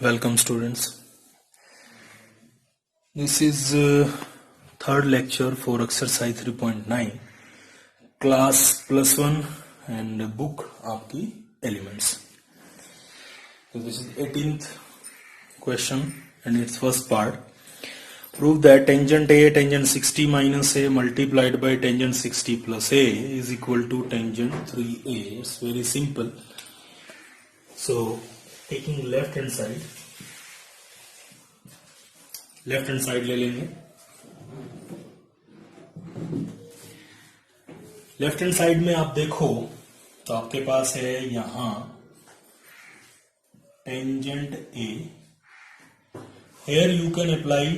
Welcome students. This is third lecture for exercise 3.9 class +1 and book आपकी elements. So this is 18th question and its first part. Prove that tangent A tangent 60 minus A multiplied by tangent 60 plus A is equal to tangent 3A. It's very simple. So taking left hand side ले लेंगे. Left hand side में आप देखो तो आपके पास है यहां tangent A. Here you can apply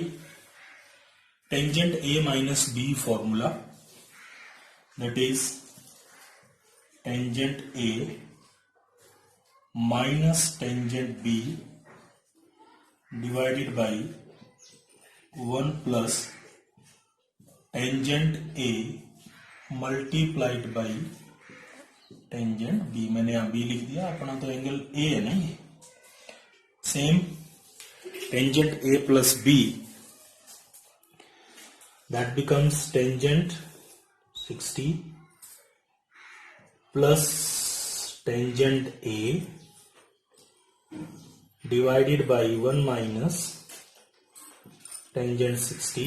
tangent A minus B formula, that is tangent A minus tangent B divided by 1 plus tangent A multiplied by tangent B. मैंने यहां बी लिख दिया, अपना तो एंगल ए है नहीं. Same tangent A plus B, that becomes tangent 60 plus tangent A divided by 1 minus tangent 60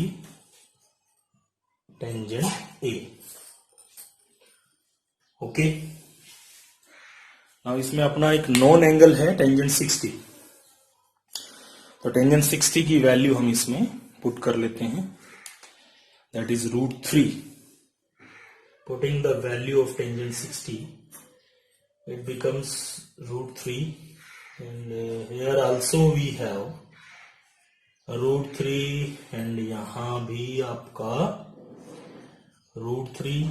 tangent A. Okay, now इसमें अपना एक नॉन एंगल है टेंजेंट 60. तो टेंजेंट 60 की वैल्यू हम इसमें पुट कर लेते हैं, that is √3. Putting the value of tangent 60 it becomes √3 and here also we have √3 and यहां भी आपका √3,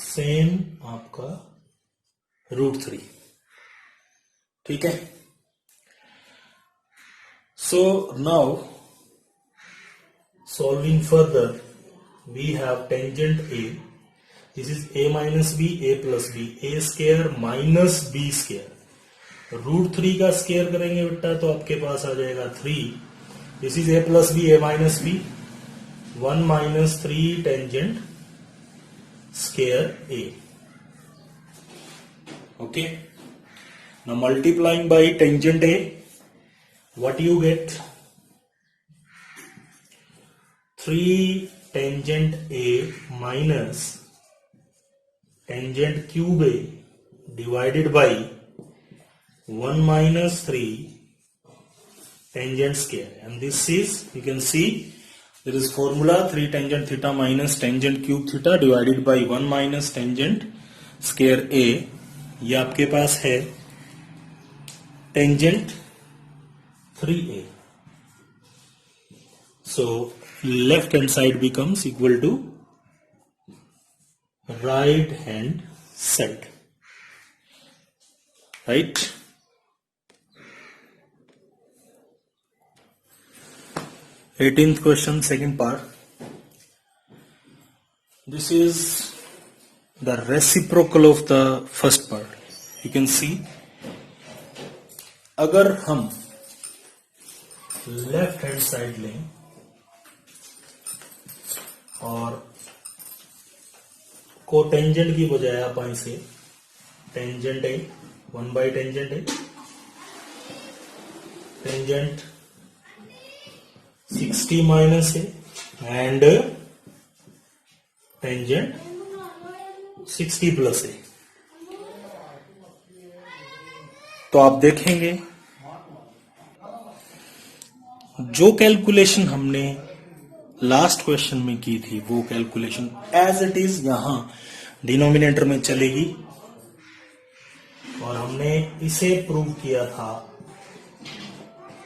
सेम आपका √3. ठीक है. So now solving further, we have tangent A. This is a minus b, a plus b, a square minus b square. √3 का square करेंगे बेटा तो आपके पास आ जाएगा 3. This is a plus b, a minus b, 1 minus 3 tangent square a. Okay. Now multiplying by tangent a, what you get? 3 tangent a minus tangent cube a divided by 1 minus 3 tangent square, and this is, you can see there is formula 3 tangent theta minus tangent cube theta divided by 1 minus tangent square a. ये आपके पास है tangent 3a. so left hand side becomes equal to right hand side, right? Eighteenth question, second part. This is the reciprocal of the first part. You can see, अगर हम left hand side लें और को tangent की बजाय आप इसे tangent है 1 बाई टेंजेंट है, टेंजेंट 60 माइनस है एंड टेंजेंट 60 प्लस है. तो आप देखेंगे जो कैलकुलेशन हमने लास्ट क्वेश्चन में की थी वो कैलकुलेशन एज इट इज यहां डिनोमिनेटर में चलेगी. और हमने इसे प्रूव किया था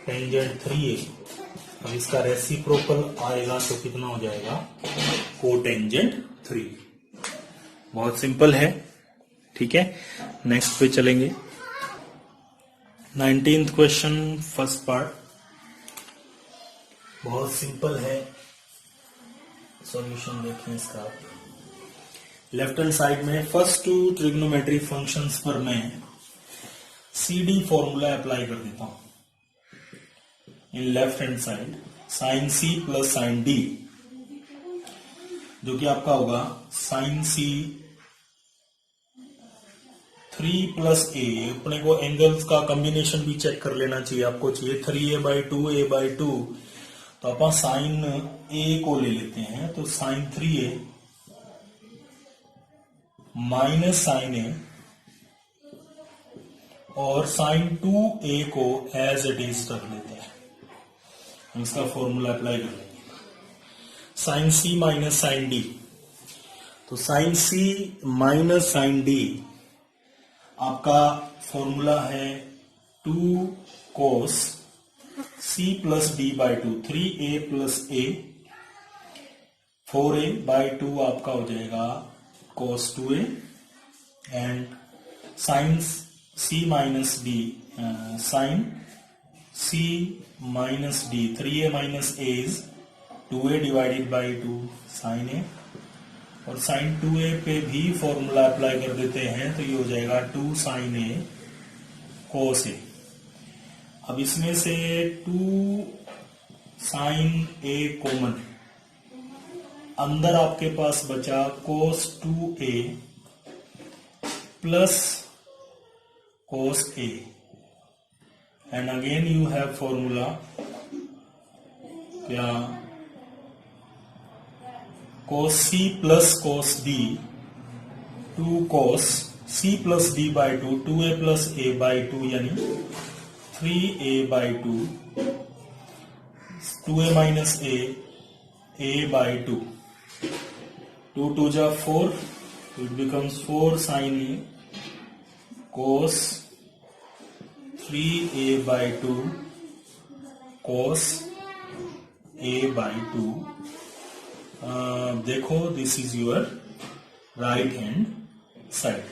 टेंजेंट 3a. अब इसका रेसिप्रोकल आएगा तो कितना हो जाएगा? कोटेंजेंट 3. बहुत सिंपल है. ठीक है, नेक्स्ट पे चलेंगे. 19th question, first part. बहुत सिंपल है, सॉल्यूशन देखें इसका. लेफ्ट हैंड साइड में फर्स्ट 2 ट्रिग्नोमेट्री फंक्शंस पर मैं CD फॉर्मूला अप्लाई कर देता हूं. In left hand side sine C plus sine D, जो कि आपका होगा साइन सी 3 प्लस ए। अपने को एंगल्स का कॉम्बिनेशन भी चेक कर लेना चाहिए, आपको चाहिए 3a/2 a/2, तो अपन साइन ए को ले लेते हैं, तो साइन 3a माइनस साइन ए और साइन 2a को एज इट इज रख लेते हैं। हम इसका फॉर्मूला अप्लाई कर लेंगे, sine C minus sine D. तो sine C minus sine D आपका फॉर्मूला है 2 cos c plus D by 2, 3a plus a, 4a/2 आपका हो जाएगा cos 2a, and sine c minus D, sine c minus D 3a minus a is 2a divided by 2 sine a, और sine 2a पे भी formula apply कर देते हैं, तो ये हो जाएगा 2 साइन a cos a। अब इसमें से 2 साइन a कॉमन, अंदर आपके पास बचा cos 2a plus cos a, and again you have formula क्या, cos c plus cos d, 2 cos c plus d by 2, 2a plus a by 2 यानी 3a/2, 2a minus a by 2, 2 2 जा 4, it becomes 4 sine a cos 3a/2 cos a/2। देखो, this is your right hand side.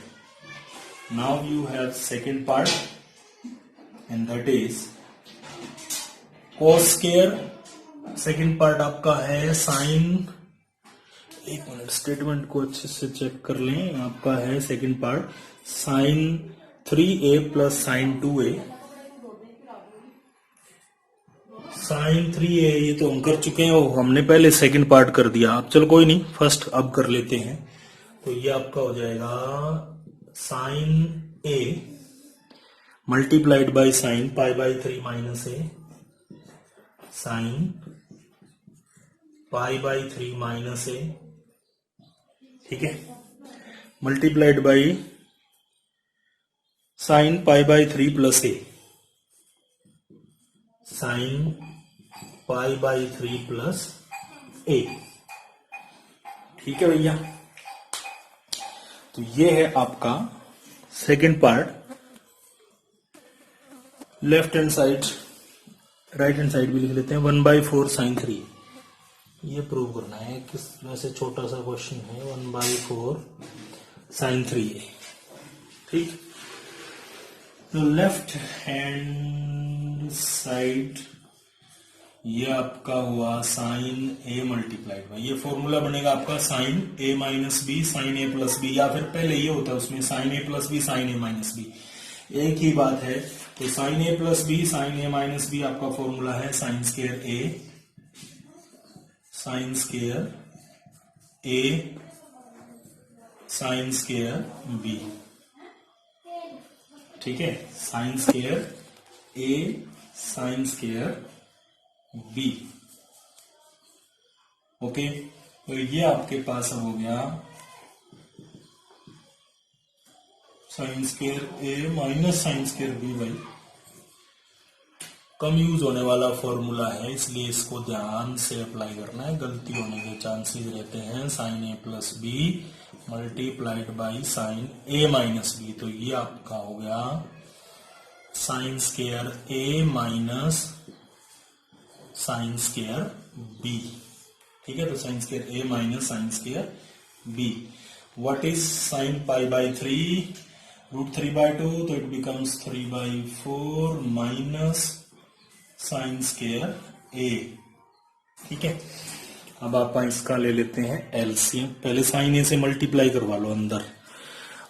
Now you have second part, and that is cos square. Second part आपका है sign, एक minute statement को अच्छे से check कर लें, आपका है second part sine 3a plus sine 2a, sine 3a ये तो हम कर चुके हैं, वो हमने पहले सेकंड पार्ट कर दिया। अब चलो कोई नहीं, फर्स्ट अब कर लेते हैं। तो ये आपका हो जाएगा sine a multiplied by sine π/3 minus a, sine π/3 minus a, ठीक है, multiplied by sine π/3 plus a, sine π/3 plus a, ठीक है भैया। तो ये है आपका second part. Left hand side, right hand side भी लिख लेते हैं, 1/4 साइन 3, ये प्रूव करना है, किस वैसे छोटा सा क्वेश्चन है, 1/4 साइन 3a, ठीक। तो लेफ्ट हैंड साइड ये आपका हुआ साइन a मल्टीप्लाइड बाई, ये फॉर्मूला बनेगा आपका sine a minus B sine a plus B, या फिर पहले ये होता है उसमें sine a plus B sine a minus B, एक ही बात है। तो sine a plus B sine a minus B आपका फॉर्मूला है sine square a, sine square a sine square b, ठीक है, sine square a sine square b, okay. तो ये आपके पास हो गया sine square a minus sine square b by, come use होने वाला फॉर्मूला है, इसलिए इसको ध्यान से अप्लाई करना है, गलती होने के चांसेस रहते हैं। Sine a plus B multiplied by sine a minus B, तो ये आपका हो गया sine square a minus sine square b, ठीक है। तो sine square a minus sine square b, what is sine π/3 √3/2, तो it becomes 3/4 minus sine square a, ठीक है। अब आप इसका ले लेते हैं एलसीएम, पहले साइन a से मल्टीप्लाई करवा लो अंदर।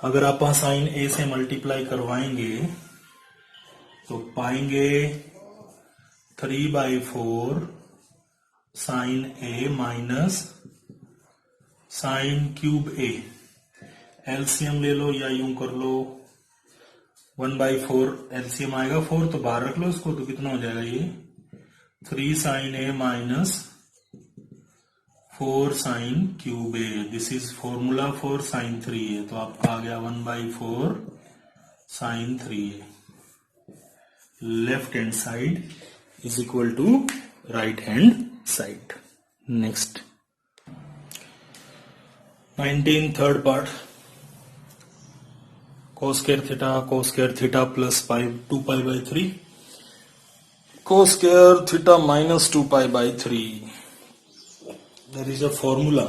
अगर आप साइन a से मल्टीप्लाई करवाएंगे तो पाएंगे 3/4 sign A minus sign cube A. LCM ले लो या यूं कर लो, 1/4 एलसीएम आएगा 4, तो बाहर रख लो इसको, तो कितना हो जाएगा ये 3 sine A minus 4 sine cube A. This is formula for sine 3a, तो आपका आ गया 1/4 sine 3a। Left hand side is equal to right hand side. Next 19 third part, cos square theta plus 2 pi by 3 cos square theta minus 2 pi by 3. There is a formula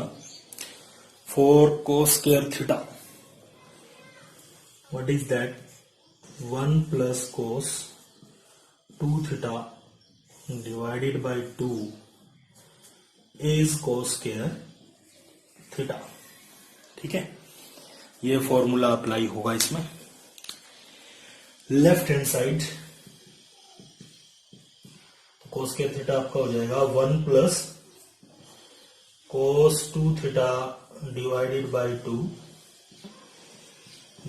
for cos square theta. What is that? 1 plus cos 2 theta divided by 2 is cos square theta. ठीक है, ये formula apply होगा इसमें। Left hand side cos square theta आपका हो जाएगा 1 plus cos 2 theta divided by 2,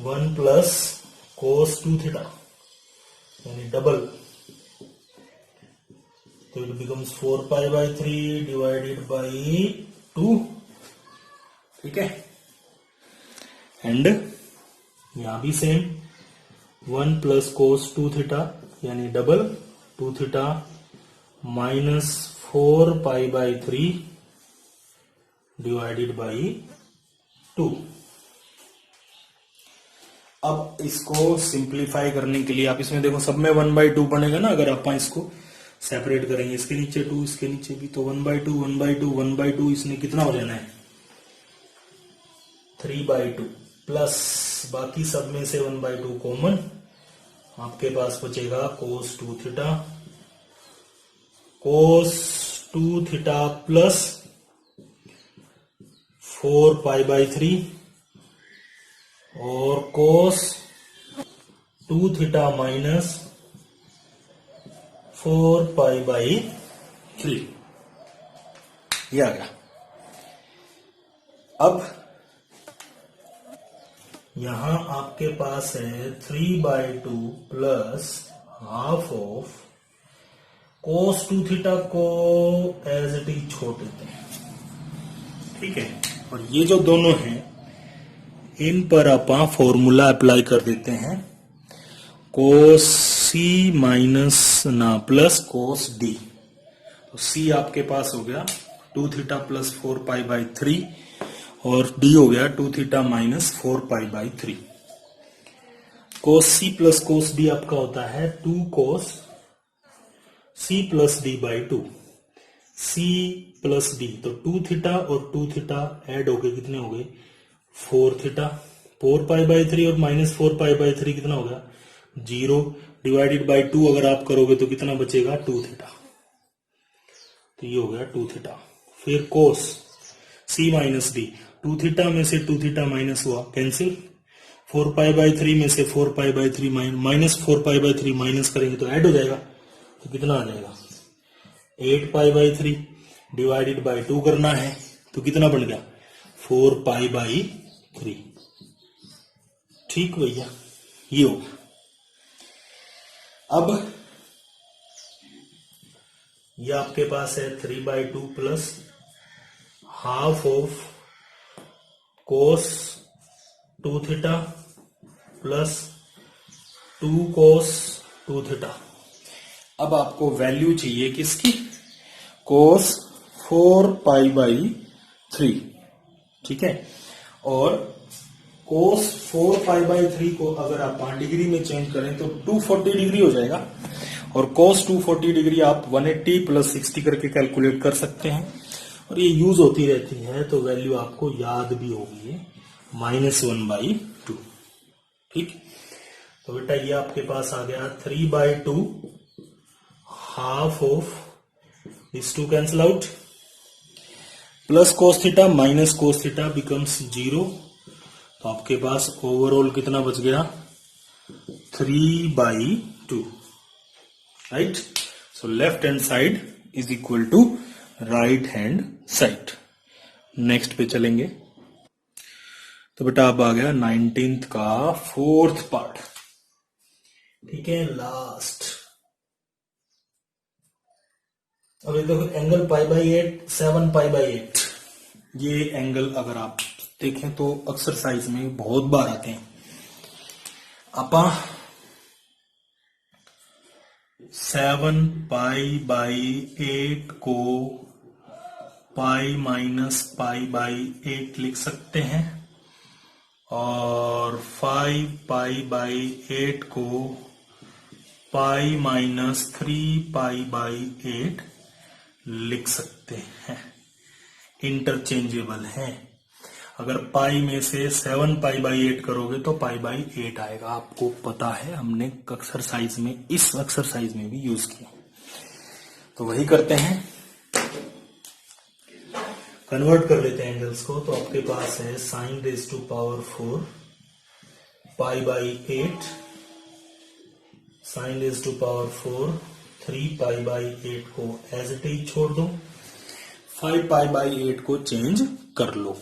1 plus cos 2 theta यानी double, तो it becomes 4 pi by 3 divided by 2। ठीक है, एंड यहां भी सेम 1 प्लस कोस 2 थीटा यानी double 2 theta minus 4 pi by 3 divided by 2। अब इसको सिंप्लीफाई करने के लिए आप इसमें देखो सब में 1/2 बनेगा ना, अगर आप इसको सेपरेट करेंगे, इसके नीचे 2 इसके नीचे भी, तो 1/2 1/2 1/2 इसमें कितना हो जाना है 3/2 प्लस बाकी सब में से 1/2 कॉमन, आपके पास बचेगा cos 2 theta, cos 2 theta plus 4 pi by 3 और cos 2 theta minus 4 pi by 3, ये आ गया। अब यहां आपके पास है 3/2 plus half of cos 2 theta को एज इट इज छोड़ देते हैं। ठीक है, और ये जो दोनों हैं इन पर आप फॉर्मूला अप्लाई कर देते हैं, cos c माइनस ना प्लस cos d, तो c आपके पास हो गया 2 थीटा प्लस 4 पाई बाय 3 और d हो गया 2 theta minus 4 pi by 3। cos c plus cos d आपका होता है 2 cos c plus d by 2, c plus d, तो 2 थीटा और 2 थीटा ऐड हो गए, कितने हो गए 4 थीटा, 4 पाई बाय 3 और माइनस 4 पाई बाय 3 कितना होगा 0, डिवाइडेड बाय 2 अगर आप करोगे तो कितना बचेगा 2 थीटा, तो ये हो गया 2 थीटा। फिर cos c minus d, 2 theta में से 2 थीटा माइनस हुआ कैंसिल, 4 पाई बाय 3 में से 4 pi by 3 minus 4 pi by 3 minus करेंगे तो ऐड हो जाएगा, तो कितना आ जाएगा 8 पाई बाय 3 डिवाइडेड बाय 2 करना है, तो कितना बन गया 4 पाई बाय 3। ठीक भैया, ये होगा। अब ये आपके पास है 3/2 plus half of cos 2 theta plus 2 cos 2 theta. अब आपको वैल्यू चाहिए किसकी, cos 4 पाई बाई 3। ठीक है, और cos 4 पाई बाई 3 को अगर आप डिग्री में चेंज करें तो 240 डिग्री हो जाएगा, और cos 240 डिग्री आप 180 प्लस 60 करके कैलकुलेट कर सकते हैं, और ये यूज होती रहती है, तो वैल्यू आपको याद भी होगी -1/2। ठीक, तो बेटा ये आपके पास आ गया 3/2 half of this 2 cancel out, plus cos theta minus cos theta becomes 0, तो आपके पास ओवरऑल कितना बच गया 3/2, right. So left hand side is equal to right hand side. Next पे चलेंगे। तो बेटा अब आ गया 19th का 4th पार्ट। ठीक है, लास्ट। अब ये देखो angle pi by 8, 7 pi by 8। ये एंगल अगर आप देखें तो एक्सरसाइज में बहुत बार आते हैं। आपा 7 पाई बाई 8 को पाई माइनस पाई बाई 8 लिख सकते हैं और 5 पाई बाई 8 को पाई माइनस 3 पाई बाई 8 लिख सकते हैं। इंटरचेंजेबल है। अगर पाई में से 7 पाई बाई 8 करोगे तो पाई बाई 8 आएगा। आपको पता है, हमने एक्सरसाइज में, इस एक्सरसाइज में भी यूज किया। तो वही करते हैं, कन्वर्ट कर लेते हैं एंगल्स को। तो आपके पास है sine raise to power 4 pi by 8, sine raise to power 4 3 pi by 8 को एज इट इज छोड़ दो, 5 पाई बाई 8 को चेंज कर लो।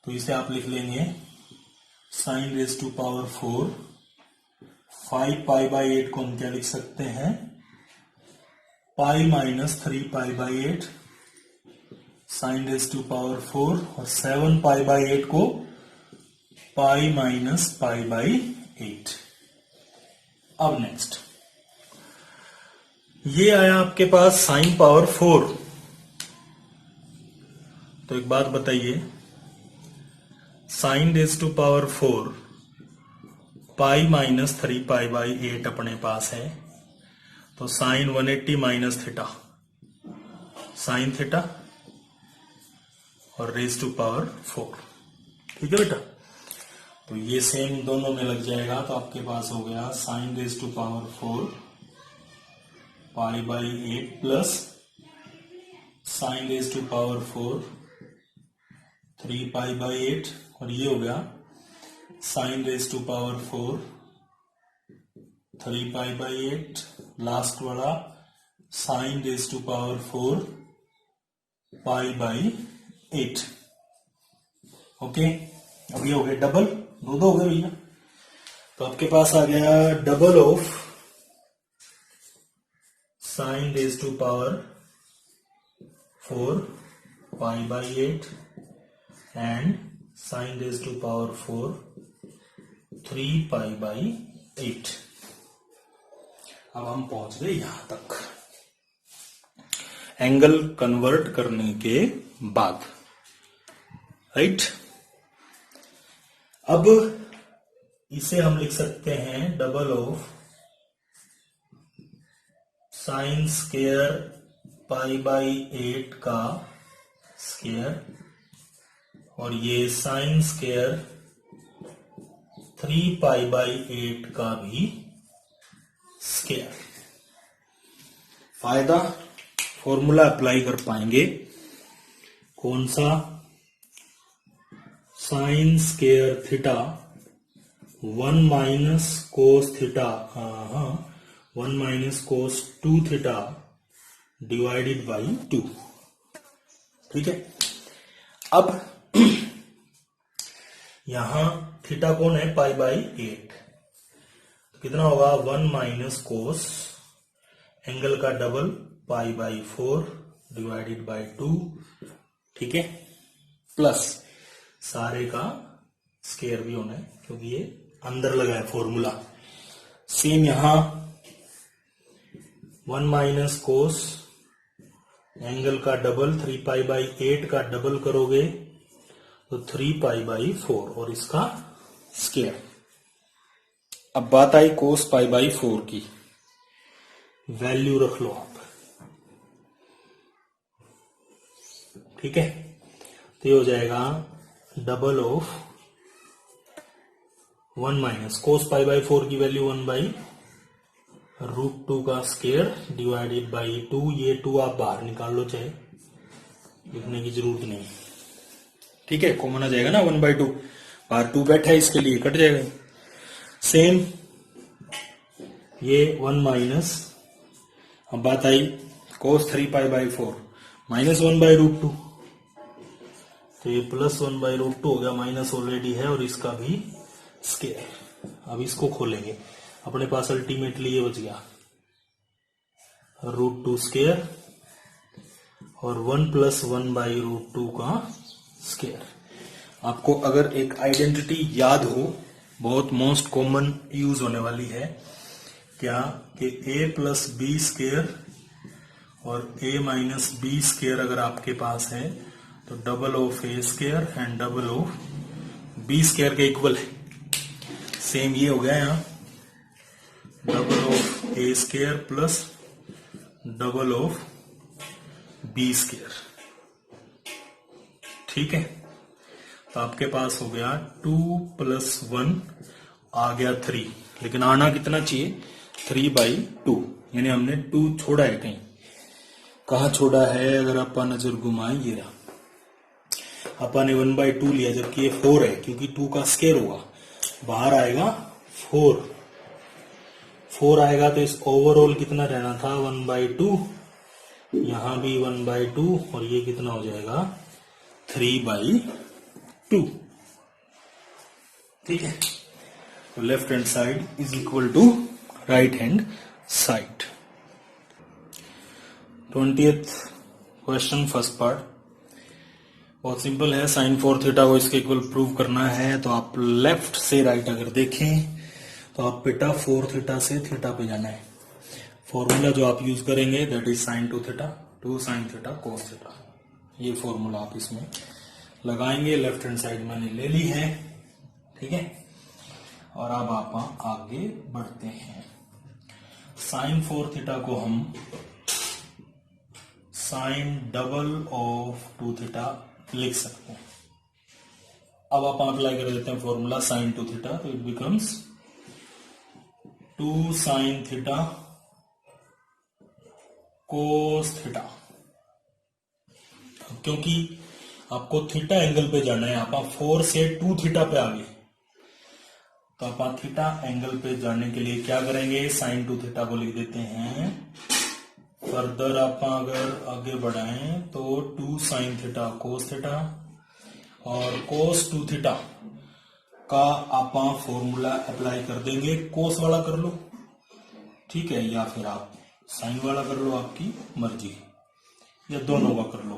तो इसे आप लिख लेंगे sine raise to power 4 5 pi by 8 को हम क्या लिख सकते हैं, pi minus 3 pi by 8 sine raise to power 4 और 7 पाई बाई 8 को पाई माइनस पाई बाई 8। अब नेक्स्ट ये आया आपके पास साइन पावर 4। तो एक बात बताइए, sine raise to power 4 pi minus 3 pi by 8 अपने पास है। तो sine 180 minus theta, sine theta और रेज टू पावर 4। ठीक है बेटा, तो ये सेम दोनों में लग जाएगा। तो आपके पास हो गया sine raise to power 4 pi by 8 plus sine raise to power 4 3 pi by 8 और ये हो गया sine raise to power 4 3 pi by 8, last वाला sine raise to power 4 pi by 8। Okay, अब ये हो गया डबल, दो हो गए भैया। तो आपके पास आ गया double of sine raise to power 4 pi by 8 and sine raise to power 4 3 pi by 8। अब हम पहुंच गए यहां तक एंगल कन्वर्ट करने के बाद, राइट। अब इसे हम लिख सकते हैं double of sine square pi by 8 का स्क्वायर और ये साइन स्क्वायर 3 पाई बाई 8 का भी स्क्वायर। फायदा, फॉर्मूला अप्लाई कर पाएंगे कौन सा, sine square theta 1 minus cos theta, 1 minus cos 2 theta divided by 2। ठीक है, अब यहां थीटा कौन है, पाई बाई 8। कितना होगा 1 माइनस कोस एंगल का double pi by 4 divided by 2। ठीक है, प्लस सारे का स्क्वायर भी होना है क्योंकि ये अंदर लगा है फॉर्मूला। सेम यहां 1 माइनस कोस एंगल का डबल 3 पाई बाई 8 का डबल करोगे तो 3 पाई बाई 4 और इसका स्क्वायर। अब बात आई कोस पाई बाई 4 की, वैल्यू रख लो आप। ठीक है, तो ये हो जाएगा double of 1 minus cos pi by 4 की वैल्यू 1 बाई रूट 2 का स्क्वायर डिवाइडेड बाई 2। ये 2 आप बाहर निकाल लो, चाहे लिखने की जरूरत नहीं। ठीक है, कॉमन आ जाएगा ना 1 बाई 2, बाहर 2 बैठा है इसके लिए कट जाएगा। सेम ये 1 माइनस, अब बात आई cos 3π/4 -1/√2, तो ये +1/√2 हो गया, माइनस ऑलरेडी है और इसका भी स्क्वायर। अब इसको खोलेंगे, अपने पास अल्टीमेटली ये बच गया √2 स्क्वायर और 1 + 1/√2 का स्क्वायर। आपको अगर एक आइडेंटिटी याद हो, बहुत मोस्ट कॉमन यूज होने वाली है, क्या कि a + b स्क्वायर और a - b स्क्वायर अगर आपके पास है तो double of a square and double of b square के इक्वल है। सेम ये हो गया यहाँ, double of a square plus double of b square. ठीक है, तो आपके पास हो गया 2 + 1 आ गया 3, लेकिन आना कितना चाहिए 3/2, यानी हमने 2 छोड़ा है कहीं। कहा छोड़ा है, अगर आपा नजर घुमाए ये रहा, आपा ने 1/2 लिया जबकि ये 4 है, क्योंकि 2 का स्क्वायर होगा, बाहर आएगा 4 आएगा, तो इस ओवरऑल कितना रहना था 1/2, यहां भी 1/2 और ये कितना हो जाएगा 3/2। ठीक है, तो left hand side is equal to right hand side. 20th question first part बहुत सिंपल है, sin 4θ को इसके इक्वल प्रूव करना है। तो आप लेफ्ट से राइट अगर देखें तो आप बेटा 4θ से थीटा पे जाना है। फॉर्मूला जो आप यूज करेंगे that is sin 2θ 2 sin θ cos θ, ये फॉर्मूला आप इसमें लगाएंगे। लेफ्ट हैंड साइड मैंने ले ली है, ठीक है। और अब आप आगे बढ़ते हैं। sin 4θ को हम sin डबल ऑफ 2θ लिख सकते हैं। अब आप अप्लाई कर देते हैं फॉर्मूला sin 2θ, तो इट बिकम्स 2 sin θ cos θ। क्योंकि आपको थीटा एंगल पे जाना है, आप 4 से 2θ पे आ गए, तो आप थीटा एंगल पे जाने के लिए क्या करेंगे, sin 2θ को लिख देते हैं। फर्दर आप अगर आगे बढ़ाएं तो 2 sin θ cos θ और cos 2θ का आप फॉर्मूला अप्लाई कर देंगे। cos वाला कर लो, ठीक है, या फिर आप sin वाला कर लो, आपकी मर्जी, या दोनों का कर लो।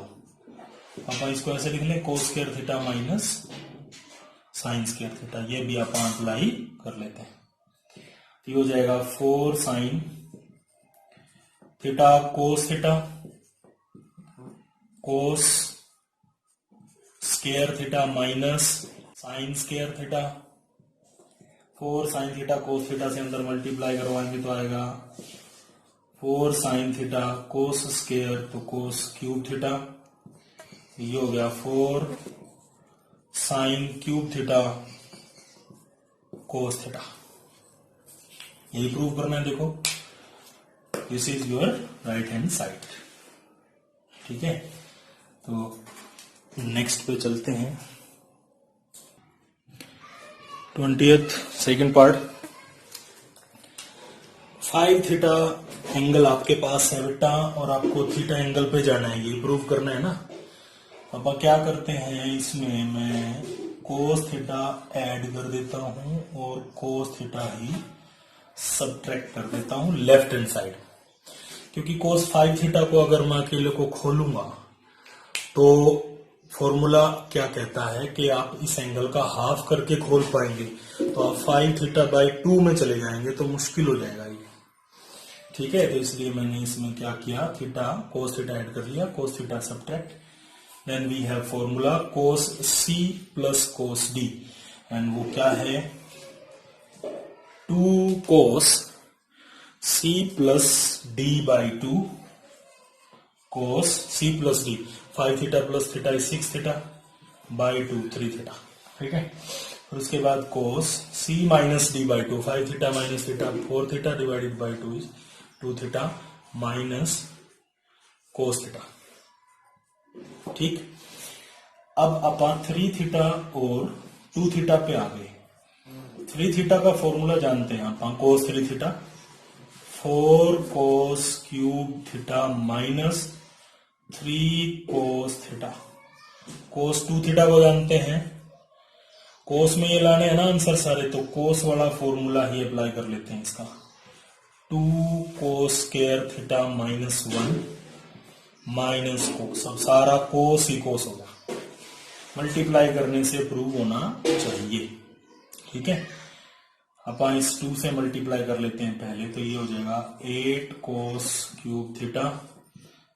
आप इसको ऐसे लिख लें cos square theta minus sin square theta, ये भी आप अप्लाई कर लेते हैं। तो ये हो जाएगा 4 sin theta cos theta cos square theta minus sin square theta. 4 sin theta cos theta से अंदर मल्टीप्लाई करवाएंगे तो आएगा 4 sin थीटा cos स्क्वायर तो cos क्यूब थीटा। ये हो गया 4 sin cube theta cos theta. यही प्रूव करना है, देखो this is your right hand side. ठीक है, तो नेक्स्ट पे चलते हैं। 20th सेकेंड पार्ट, 5θ एंगल आपके पास है बेटा और आपको थीटा एंगल पे जाना है, ये प्रूव करना है ना। अब क्या करते हैं, इसमें मैं cos थीटा ऐड कर देता हूं और cos थीटा ही सब्ट्रैक्ट कर देता हूं लेफ्ट हैंड साइड, क्योंकि cos 5θ को अगर मैं अकेले को खोलूंगा तो फॉर्मूला क्या कहता है कि आप इस एंगल का हाफ करके खोल पाएंगे, तो आप 5θ/2 में चले जाएंगे तो मुश्किल हो जाएगा ये। ठीक है, तो इसलिए मैंने इसमें क्या किया, थीटा cos थीटा ऐड कर लिया, cos theta subtract, then we have formula cos c plus cos d, and वो क्या है 2 cos c plus d/2 cos c plus d, 5θ plus theta is 6θ/2 3θ। ठीक है, और उसके बाद cos c minus d/2, 5θ minus theta 4θ divided by 2 is 2θ minus cos theta. ठीक, अब अपन 3θ और 2θ पे आ गए। 3θ का फॉर्मूला जानते हैं अपन, cos 3θ 4 cos cube theta minus 3 cos theta. cos 2 theta को जानते हैं, cos में ये लाने हैं ना आंसर सारे, तो cos वाला फॉर्मूला ही अप्लाई कर लेते हैं इसका। 2 cos square theta minus 1 minus cos, अब सारा cos ही cos होगा, मल्टीप्लाई करने से प्रूव होना चाहिए। ठीक है, अपन इस 2 से मल्टीप्लाई कर लेते हैं पहले, तो ये हो जाएगा 8 cos cube theta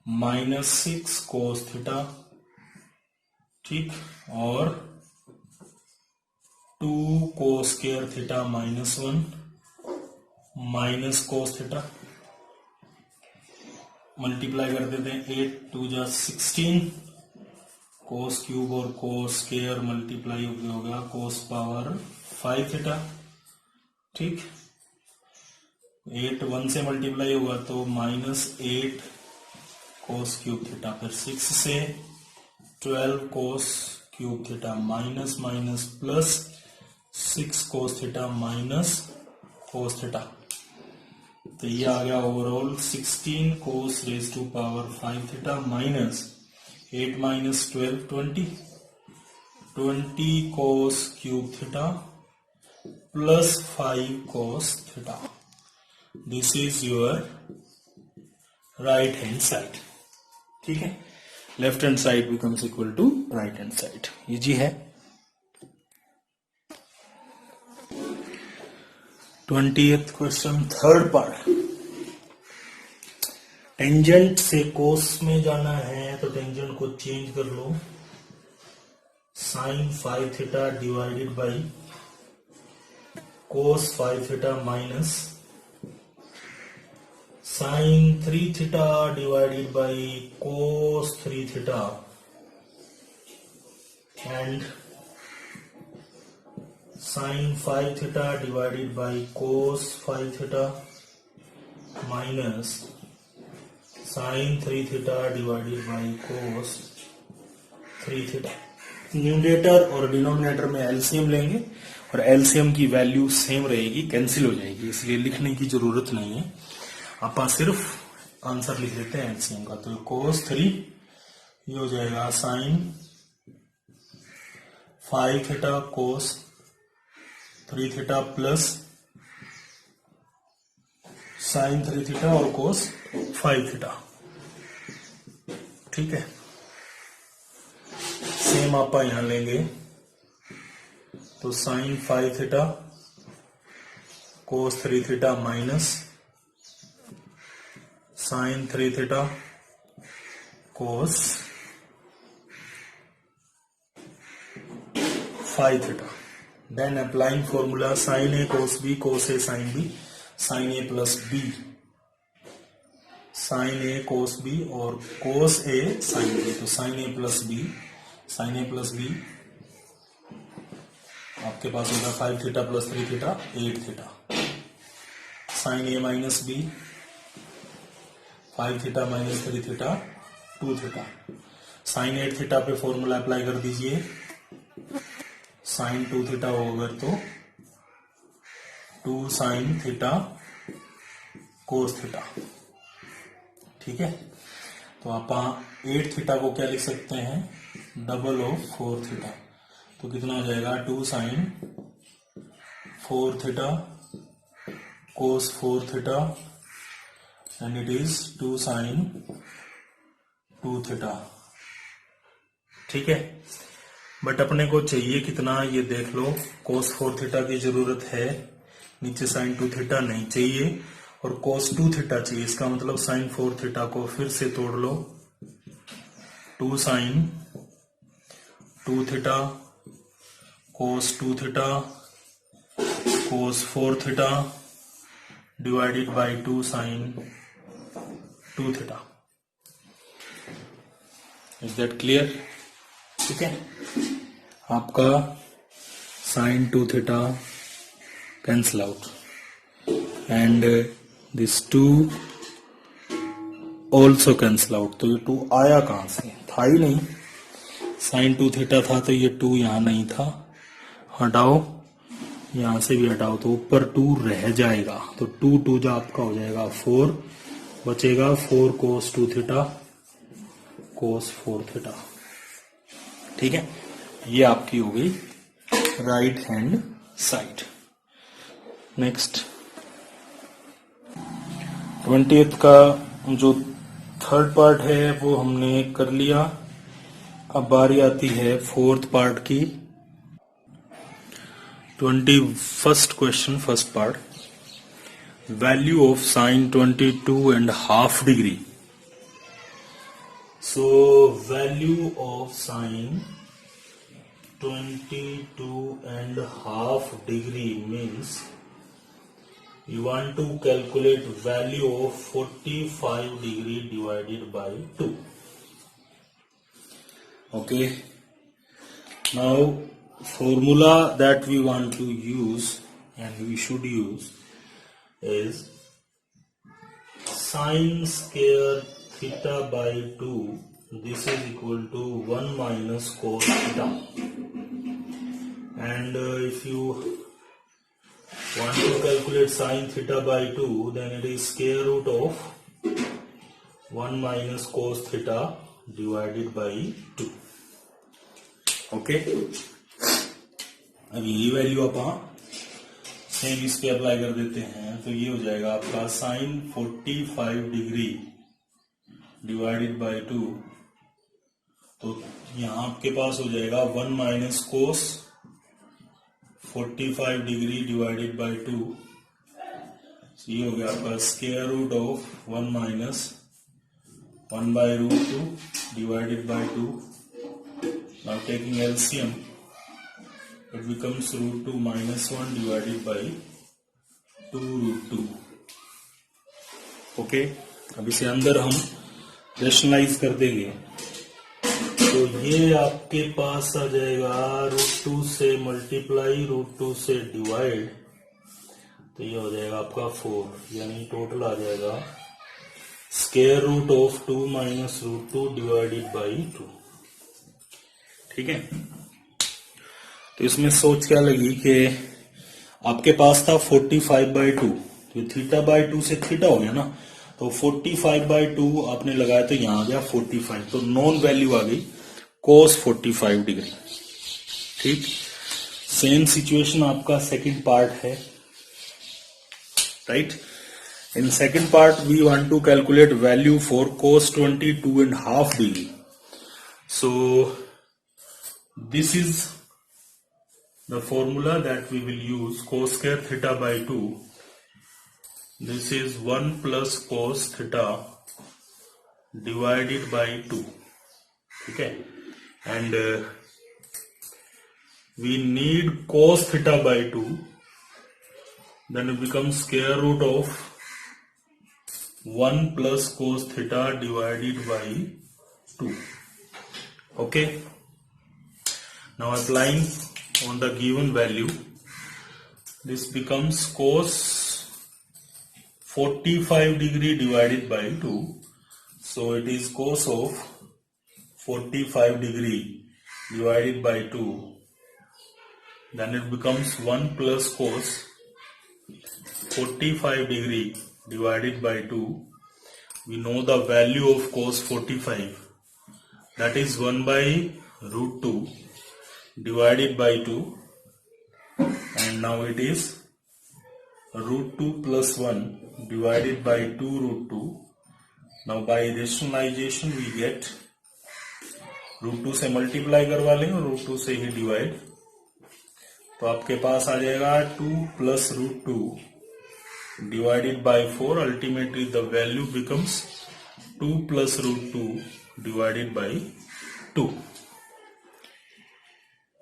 minus 6 cos theta. ठीक, और 2 cos square theta minus 1 minus cos theta. Multiply कर देते हैं, 8 2 जा 16 cos क्यूब और cos स्क्वायर मल्टीप्लाई हो गया cos पावर 5 थीटा। ठीक, 8 1 से मल्टीप्लाई होगा तो माइनस 8 cos क्यूब थीटा, फिर 6 से 12 cos cube theta minus minus plus 6 cos theta minus cos theta. तो ये आ गया overall 16 cos raise to power 5 theta minus 8 minus 12 20 cos cube theta plus 5 cos theta. This is your right hand side. ठीक है, left hand side becomes equal to right hand side. Easy है। 20th question, third part. Tangent से कोस में जाना है तो tangent को change कर लो, sine 5 theta divided by cos 5 theta minus sine 3 theta divided by cos 3 theta and sine 5 theta divided by cos 5 theta minus sine 3 theta divided by cos 3 theta. Numerator और denominator में LCM लेंगे और LCM की value same रहेगी, cancel हो जाएगी, इसलिए लिखने की जरूरत नहीं है। आप सिर्फ आंसर लिख लेते हैं एलसीएम का। तो कोस 3 ये हो जाएगा sine 5 theta cos 3 theta plus sine 3 theta और कोस 5 थीटा। ठीक है, सेम आप यहां लेंगे तो sine 5 theta cos 3 theta minus sine 3 theta cos 5 theta. Then applying formula sine A cos B cos A sine B, sine A plus B sine A cos B और cos A sine B. तो sine A plus B, sine A plus B आपके पास होगा 5 theta plus 3 theta 8 theta. Sine A minus B 5 theta minus 3 theta 2 theta. Sign 8 theta पे formula apply कर दीजिए, sign 2 theta होगा तो 2 साइन थीटा कोस थीटा। ठीक है, तो आप 8 थीटा को क्या लिख सकते हैं, डबल ऑफ 4 थीटा। तो कितना हो जाएगा 2 sine 4 theta cos 4 theta and it is 2 sine 2 theta. ठीक है, बट अपने को चाहिए कितना ये देख लो, कोस 4 थीटा की जरूरत है, नीचे साइन 2 थीटा नहीं चाहिए और कोस 2 थीटा चाहिए। इसका मतलब साइन 4 थीटा को फिर से तोड़ लो, 2 sine 2 theta cos 2 theta cos 4 theta divided by 2 sine 2 theta. Is that clear? ठीक है, आपका sine 2 theta cancel out and this 2 also cancel out. तो ये 2 आया कहां से, था ही नहीं। साइन 2 थीटा था तो ये 2 यहां नहीं था, हटाओ यहां से भी हटाओ तो ऊपर 2 रह जाएगा, तो 2 2 जो आपका हो जाएगा 4, बचेगा 4 cos 2 थीटा cos 4 थीटा। ठीक है, ये आपकी हो गई right hand side. Next 20th का जो थर्ड पार्ट है वो हमने कर लिया। अब बारी आती है फोर्थ पार्ट की। 21st question, first part, value of sine 22.5 degree. So value of sine 22.5 degree means you want to calculate value of 45 degree divided by 2. Okay, now formula that we want to use and we should use is sin square theta by 2, this is equal to 1 minus cos theta. And if you want to calculate sin theta by 2, then it is square root of 1 minus cos theta divided by 2. Okay, अब यही value आप same इस पे apply कर देते हैं, तो ये हो जाएगा आपका साइन 45 डिग्री डिवाइडेड बाय 2, तो यहां आपके पास हो जाएगा 1 minus cos 45 degree divided by 2, ये हो गया आपका square root of 1 minus 1 by root 2 divided by 2. Now taking LCM it becomes root 2 minus 1 divided by 2 root 2. Okay, अब इसे अंदर हम रेशनलाइज कर देंगे, तो ये आपके पास आ जाएगा रूट 2 से मल्टीप्लाई रूट 2 से डिवाइड, तो ये हो जाएगा आपका 4, यानी टोटल आ जाएगा square root of 2 minus root 2 divided by 2. ठीक है, तो इसमें सोच क्या लगी कि आपके पास था 45/2, तो थीटा बाय 2 से थीटा हो गया ना, तो 45/2 आपने लगाया तो यहां आ गया 45, तो नॉन वैल्यू आ गई cos 45 डिग्री. ठीक, सेम सिचुएशन आपका सेकंड पार्ट है, right. In second part we want to calculate value for cos 22.5 degree. So this is the formula that we will use. cos square theta by 2, this is 1 plus cos theta divided by 2. ठीक है, and we need cos theta by 2, then it becomes square root of 1 plus cos theta divided by 2. Okay, now applying on the given value, this becomes cos 45 degree divided by 2, so it is cos of 45 degree divided by 2, then it becomes 1 plus cos 45 degree divided by 2. We know the value of cos 45, that is 1 by root 2 divided by 2, and now it is root 2 plus 1 divided by 2 root 2. Now by rationalization we get root 2 से multiply करवा लेंगे और root 2 से ही divide, तो आपके पास आ जाएगा 2 plus root 2 divided by 4. Ultimately the value becomes 2 plus root 2 divided by 2.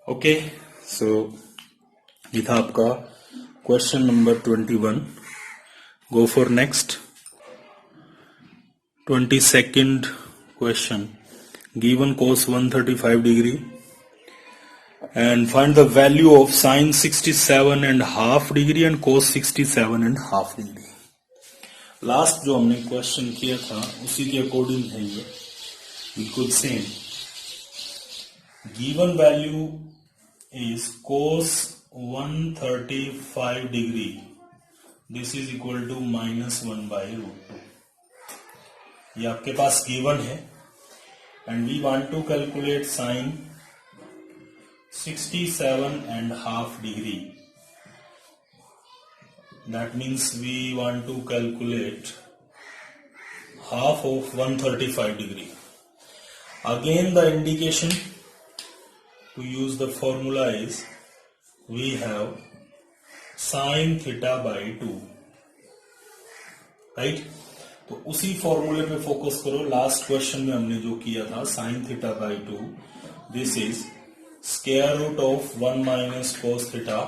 Okay, so ये था आपका question number 21. Go for next. 22nd question, given cos 135 degree and find the value of sin 67.5 degree and cos 67.5 degree. Last जो हमने question किया था उसी के according है ये, बिल्कुल same. Given value is cos 135 degree, this is equal to -1/√2। ये आपके पास गिवन है and we want to calculate sine 67.5 degree. That means we want to calculate half of 135 degree. Again the indication to use the formula is we have sin theta by 2, right? तो उसी फॉर्मूले पे focus करो। Last question में हमने जो किया था sin theta by 2, this is square root of 1 minus cos theta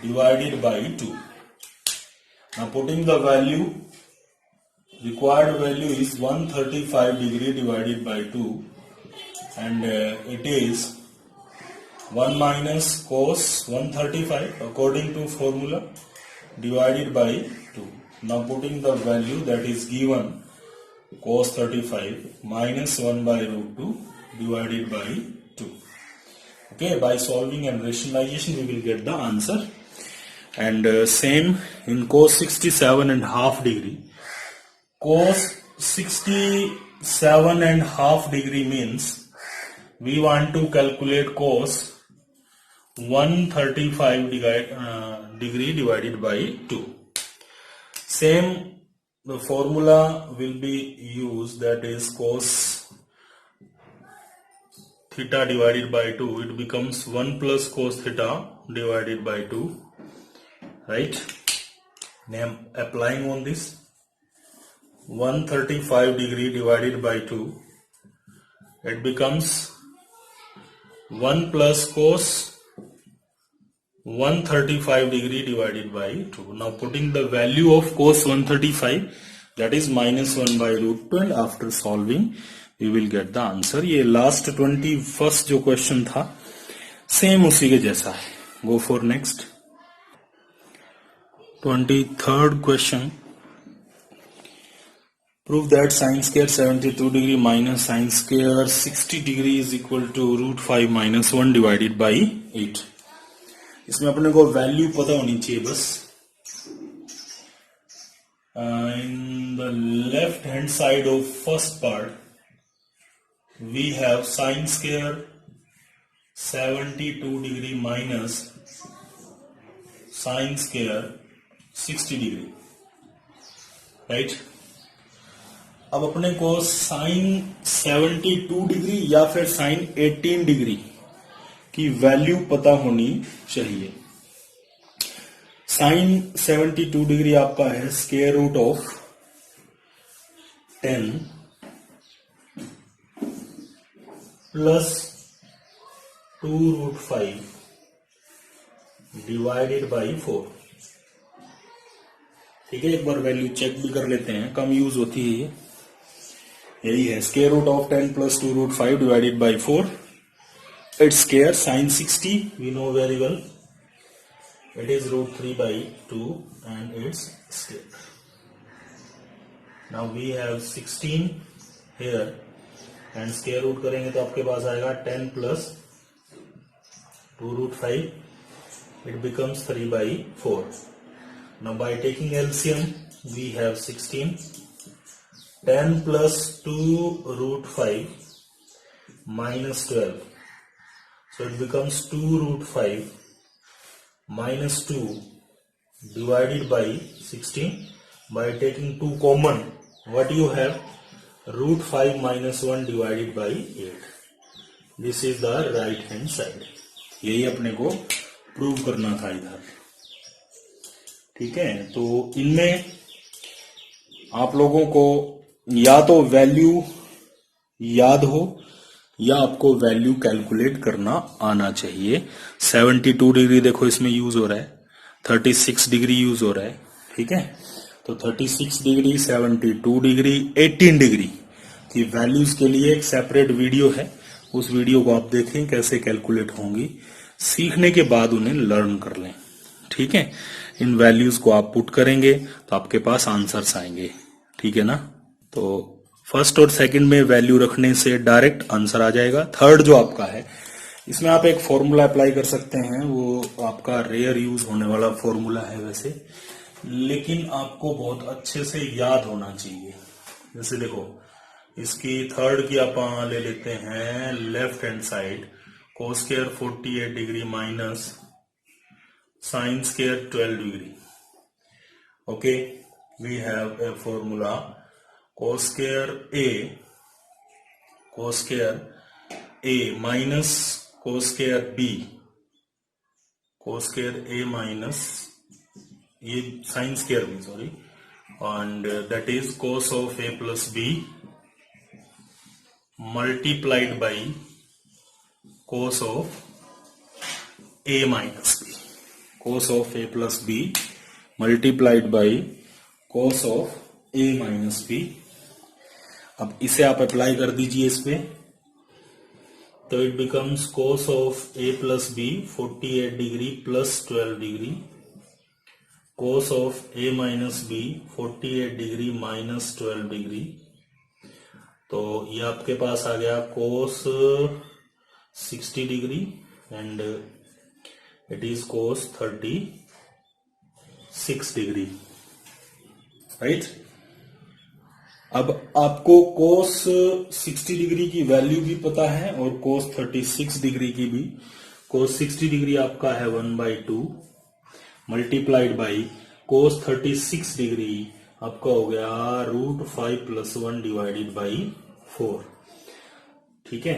divided by 2. Now putting the value, required value is 135 degree divided by 2 and it is 1 minus cos 135 according to formula divided by 2. Now putting the value that is given, cos 35 minus 1/√2 divided by 2. Okay, by solving and rationalization we will get the answer. And same in cos 67.5 degree. Cos 67.5 degree means we want to calculate cos 135 degree divided by 2. Same, the formula will be used, that is cos theta divided by 2. It becomes 1 plus cos theta divided by 2. Right? Now I am applying on this 135 degree divided by 2. It becomes 1 plus cos 135 degree divided by 2. Now putting the value of cos 135, that is -1/√2, and after solving we will get the answer. ये last 21st जो question था same उसी के जैसा है. Go for next. 23rd question. Prove that sin square 72 degree minus sin square 60 degree is equal to √5 minus 1 divided by 8. इसमें अपने को वैल्यू पता होनी चाहिए बस. In the left hand side of first part we have sin square 72 degree minus sin square 60 degree, right. अब अपने को साइन 72 डिग्री या फिर साइन 18 डिग्री की वैल्यू पता होनी चाहिए. साइन 72 डिग्री आपका है square root of 10 plus 2√5 divided by 4. ठीक है, एक बार वैल्यू चेक भी कर लेते हैं, कम यूज होती है ये. यही है square root of 10 plus 2√5 divided by 4. It's square sine 60 we know very well, it is √3/2 and it's square. Now we have 16 here and square root करेंगे तो आपके पास आएगा 10 plus 2√5, it becomes 3/4. Now by taking LCM we have 16, 10 plus 2√5 minus 12, so it becomes 2√5 minus 2 divided by 16. By taking 2 common, what you have, √5 minus 1 divided by 8. This is the right hand side. यही अपने को prove करना था इधर. ठीक है, तो इनमें आप लोगों को या तो वैल्यू याद हो या आपको वैल्यू कैलकुलेट करना आना चाहिए. 72 डिग्री देखो इसमें यूज हो रहा है, 36 डिग्री यूज हो रहा है. ठीक है, तो 36 डिग्री, 72 डिग्री, 18 डिग्री की वैल्यूज के लिए एक सेपरेट वीडियो है. उस वीडियो को आप देखें कैसे कैलकुलेट होंगी. सीखने के बाद उन्हें लर्न कर लें. ठीक है, इन वैल्यूज को आप पुट करेंगे तो आपके पास आंसर्स आएंगे. ठीक है ना. तो फर्स्ट और सेकंड में वैल्यू रखने से डायरेक्ट आंसर आ जाएगा. थर्ड जो आपका है इसमें आप एक फॉर्मूला अप्लाई कर सकते हैं, वो आपका रेयर यूज होने वाला फॉर्मूला है वैसे, लेकिन आपको बहुत अच्छे से याद होना चाहिए। जैसे देखो, इसकी थर्ड की आप ले लेते हैं left hand side, cos square 48 degree minus sin square 12 degree. Okay, we have a formula cos square a minus cos square b, cos square a minus ये sin square b, sorry, and that is cos of a plus b multiplied by cos of a minus b, cos of a plus b multiplied by cos of a minus b। अब इसे आप apply कर दीजिए इस पे, तो it becomes cos of a plus b 48 degree plus 12 degree, cos of a minus b 48 degree minus 12 degree. तो ये आपके पास आ गया cos 60 degree and it is cos 36 degree, right. अब आपको cos 60 डिग्री की वैल्यू भी पता है और cos 36 डिग्री की भी। cos 60 डिग्री आपका है 1/2 मल्टीप्लाइड बाई cos 36 डिग्री आपका हो गया √5 + 1 डिवाइडेड बाई 4। ठीक है,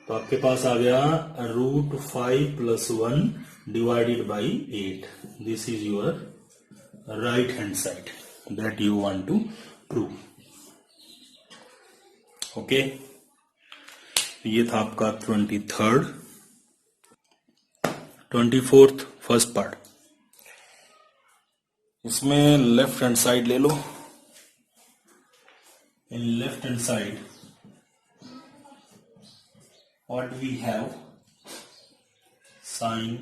तो आपके पास आ गया √5 + 1 divided by 8। This is your right hand side that you want to prove. Okay, ये था आपका 24th फर्स्ट पार्ट। इसमें लेफ्ट हैंड साइड ले लो। In left hand side what we have, sin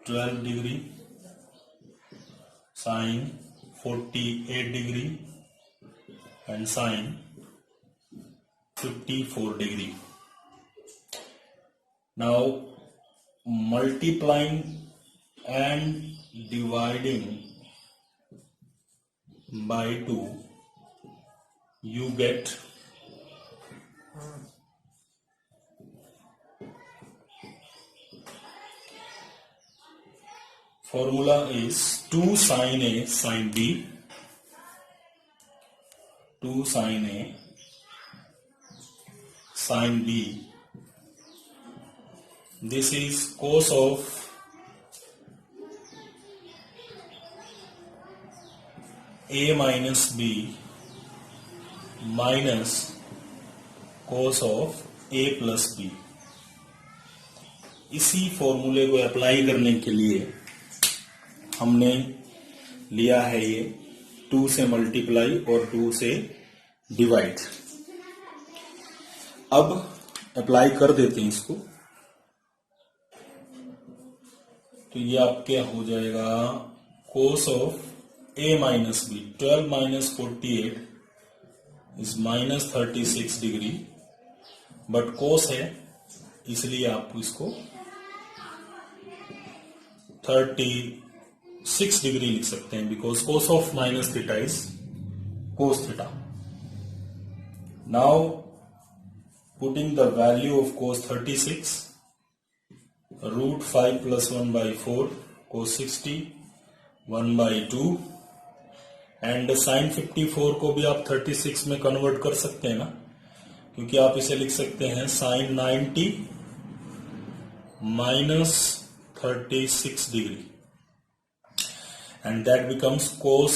12 degree, sin 48 degree and sin 54 degree. Now multiplying and dividing by 2 you get formula is 2 sin A sin B, 2 sin A sin B. This is cos of A minus B minus cos of A plus B। इसी फॉर्मूले को apply करने के लिए हमने लिया है ये 2 से मल्टीप्लाई और 2 से डिवाइड। अब अप्लाई कर देते हैं इसको, तो ये आपके हो जाएगा cos of a minus B, 12 minus 48 is minus 36 degree, but cos है इसलिए आप इसको 36 डिग्री लिख सकते हैं, because cos of minus theta is cos theta. Now putting the value of cos 36, √5 + 1/4 cos 60 1/2, and sin 54 को भी आप 36 में कन्वर्ट कर सकते हैं ना, क्योंकि आप इसे लिख सकते हैं sin 90 minus 36 degree, and that becomes cos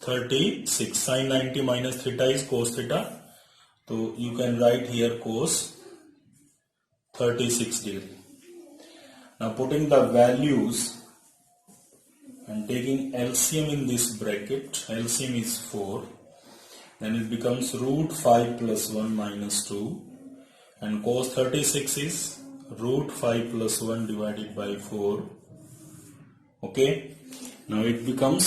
36. sin 90 minus theta is cos theta, so you can write here cos 36 degree. Now putting the values and taking LCM in this bracket, LCM is 4, then it becomes √5 + 1 minus 2, and cos 36 is √5 + 1 divided by 4. Okay, now it becomes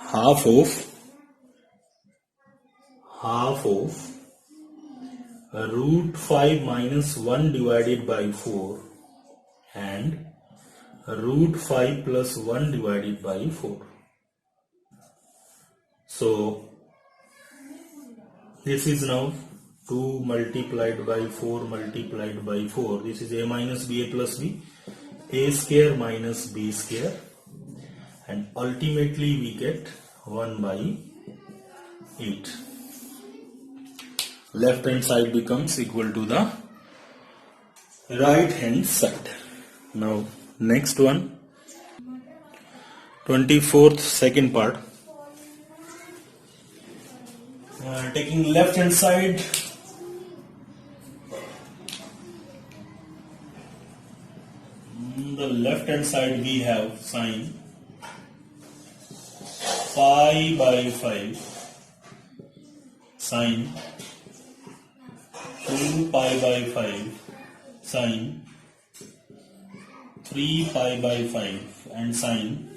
half of root 5 minus 1 divided by 4 and root 5 plus 1 divided by 4. So this is now 2 multiplied by 4 multiplied by 4. This is a minus b, a plus b, a square minus b square, and ultimately we get 1 by 8. Left hand side becomes equal to the right hand side. Now next one, 24th second part. Taking left hand side, the left hand side we have sine pi by 5 sine 2 pi by 5 sine 3 pi by 5 and sine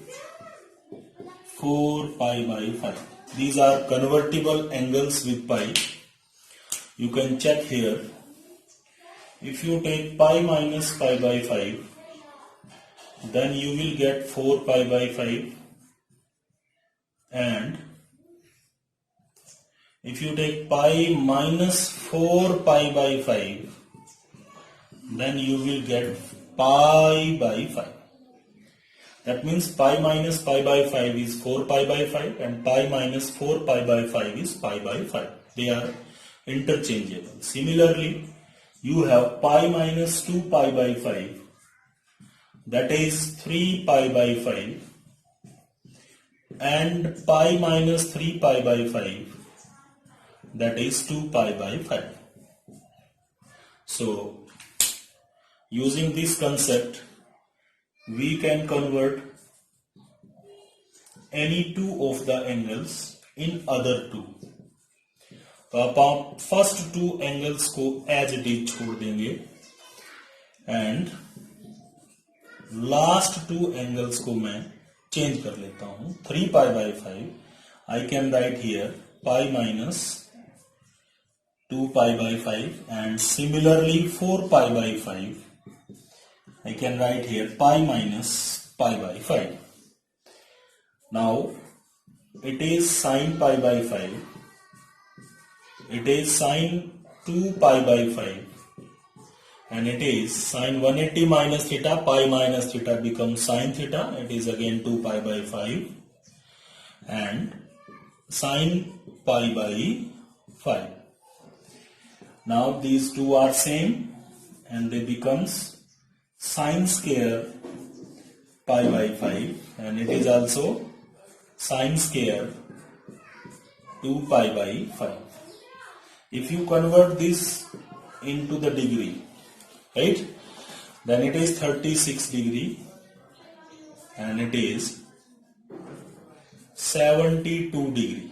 4 pi by 5. These are convertible angles with pi. You can check here. If you take pi minus pi by 5, then you will get 4 pi by 5, and if you take pi minus 4 pi by 5, then you will get pi by 5. That means pi minus pi by 5 is 4 pi by 5 and pi minus 4 pi by 5 is pi by 5. They are interchangeable. Similarly, you have pi minus 2 pi by 5, that is 3 pi by 5, and pi minus 3 pi by 5, that is 2 pi by 5. So using this concept, we can convert any two of the angles in other two. तो आप first two angles को as it is छोड़ देंगे and last two angles को मैं change कर लेता हूं. 3 pi by 5 I can write here pi minus 2 pi by 5 and similarly 4 pi by 5 I can write here pi minus pi by 5. Now it is sine pi by 5, it is sine 2 pi by 5, and it is sine 180 minus theta. Pi minus theta becomes sine theta. It is again 2 pi by 5 and sine pi by 5. Now these two are same and they becomes sine square pi by 5, and it is also sine square 2 pi by 5. If you convert this into the degree, right, then it is 36 degree and it is 72 degree.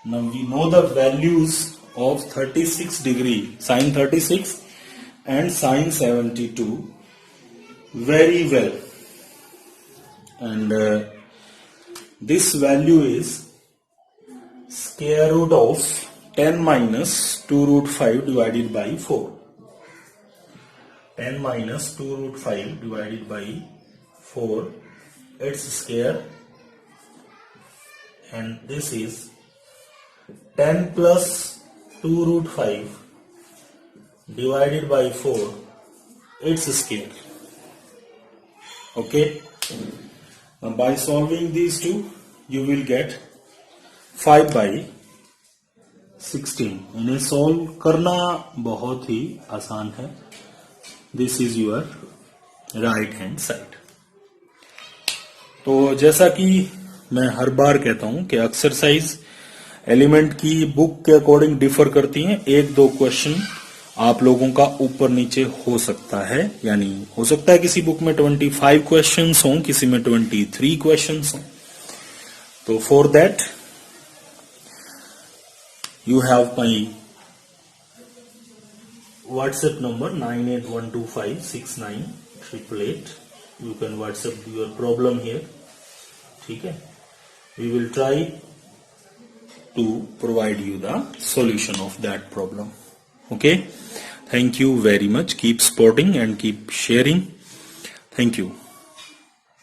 Now we know the values of 36 degree, sine 36 and sine 72 very well, and this value is square root of 10 minus 2 root 5 divided by 4. 10 minus 2 root 5 divided by 4, its square, and this is 10 plus 2 root 5 divided by 4, its square. Okay. Now by solving these two, you will get 5 by 16. इन्हें solve करना बहुत ही आसान है. This is your right hand side. तो जैसा कि मैं हर बार कहता हूं कि एक्सरसाइज एलिमेंट की बुक के अकॉर्डिंग डिफर करती हैं. एक दो क्वेश्चन आप लोगों का ऊपर नीचे हो सकता है, यानी हो सकता है किसी बुक में 25 क्वेश्चंस हों, किसी में 23 क्वेश्चंस हों. तो for that you have my WhatsApp number 9812569888. You can WhatsApp your problem here. ठीक है. We will try to provide you the solution of that problem. Okay, thank you very much. Keep supporting and keep sharing. Thank you.